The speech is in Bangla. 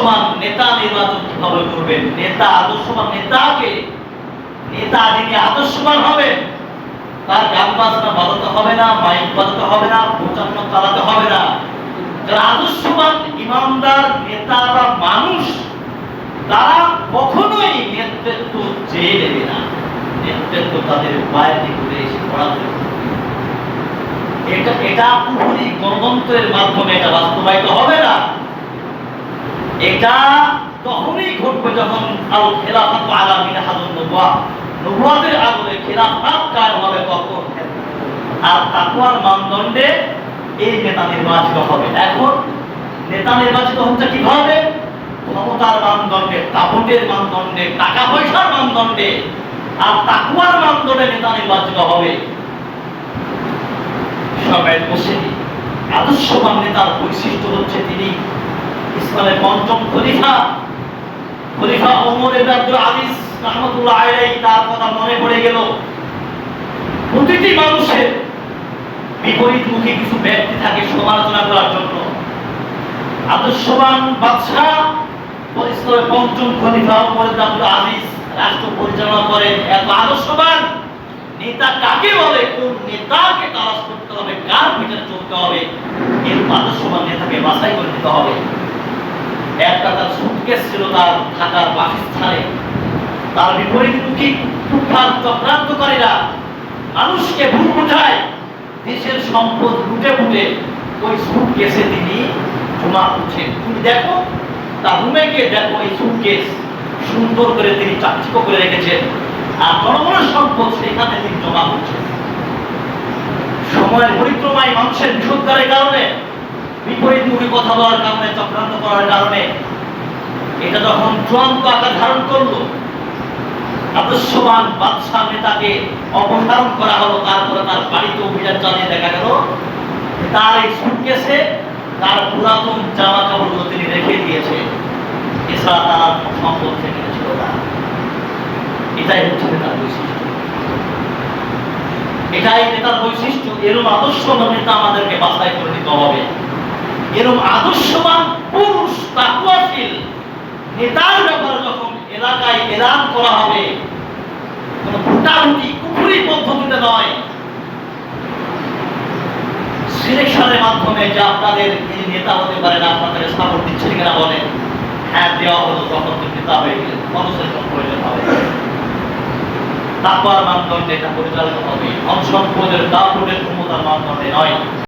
আদর্শবান নেতা নির্বাচন কিভাবে করবেন? আদর্শবান নেতা যিনি আদর্শবান হবেন, তার গান বাজনা বাজাতে হবে না, মাইক বাজাতে হবে না, প্রচারণা চালাতে হবে না। যারা আদর্শবান ইমানদার নেতা বা মানুষ, তারা কখনোই নেতৃত্ব চেয়ে নেবে না। নেতৃত্ব তাদের বাইরে করে এসে পড়াতে। এটা পুরোপুরি গণতন্ত্রের মাধ্যমে এটা বাস্তবায়িত হবে না। এটা তখনই ঘটবে যখন আল খেলাফাত আলা মিনহাজুন নবুওয়াহ, নবুওয়াতের আদলে খেলাফত কায়েম হবে তখন। আর তাকওয়ার মানদণ্ডে এই নেতা নির্বাচিত হবে। এখন নেতা নির্বাচিত হচ্ছে কিভাবে? ক্ষমতার মানদণ্ডে, দাপটের মানদণ্ডে, টাকা পয়সার মানদণ্ডে। আর তাকওয়ার মানদণ্ডে নেতা নির্বাচিত হবে। সবাই বসেনি। আদর্শবান নেতার বৈশিষ্ট্য হচ্ছে তিনি ইসলামের পঞ্চম খলিফা ওমর ইবনে আব্দুল আজিজ রাহমাতুল্লাহ আলাইহি, তার কথা মনে পড়ে গেল। প্রতিটি মানুষের বিপরীতমুখী কিছু ব্যক্তি থাকে সমালোচনা করার জন্য। আদর্শবান বাদশা ইসলামের পঞ্চম খলিফা ওমর ইবনে আব্দুল আজিজ রাষ্ট্র পরিচালনা করেন। এত আদর্শবান নেতা কাকে বলে? কোন নেতাকে তালাশ করতে হবে, কার পিছনে চলতে হবে, এর আদর্শবান নেতাকে বাছাই করে দিতে হবে। একটা তার সুটকেস ছিল তার ঢাকার বাসস্থানে। তার বিপরীতমুখী কুখ্যাত চক্রান্তকারীরা মানুষকে ভুল বোঝায়, দেশের সম্পদ লুটে ফুটে ওই সুটকেসে তিনি জমা করছেন। তুমি দেখো, তার রুমে গিয়ে দেখো, এই সুটকেস সুন্দর করে তিনি চাকচিক্য করে রেখেছেন, আর জনগণের সম্পদ সেখানে তিনি জমা করছেন। সময়ের পরিক্রমায় মানুষের বিশুদ্ধারের কারণে, বিপরীতমুখী কথা বলার কারণে, চক্রান্ত করার কারণে এটা যখন চূড়ান্ত আকার ধারণ করলো, আদর্শবান বাদশা নেতাকে অপসারণ করা হলো। তারপরে তার বাড়িতে অভিযান চালিয়ে দেখা গেল তার এই সুটকেসে তার পুরাতন জামা কাপড়গুলো তিনি রেখে দিয়েছে, এছাড়া তার সম্পদ থেকে ছিল না। এটাই হচ্ছে নেতার বৈশিষ্ট্য। এটাই নেতার বৈশিষ্ট্য। এরকম আদর্শবান নেতা আমাদেরকে বাছাই করে নিতে হবে। এরকম আদর্শবান পুরুষ তাকওয়াশীল নেতার ব্যাপারে যখন এলাকায় এলান করা হবে, কোন ভোটাভুটি কুফরি পদ্ধতিতে নয়, সিলেকশনের মাধ্যমে যে আপনাদের এই নেতা হতে পারেন, আপনাদের সাপোর্ট দিচ্ছেন কিনা বলেন, হ্যাঁ দেওয়া হলো, তখন নেতা হয়ে গেলে অনুসরণ প্রয়োজন হবে। তাকওয়ার মানদণ্ডে এটা পরিচালিত হবে, ধন সম্পদের দাপটের ক্ষমতার মানদণ্ডে নয়।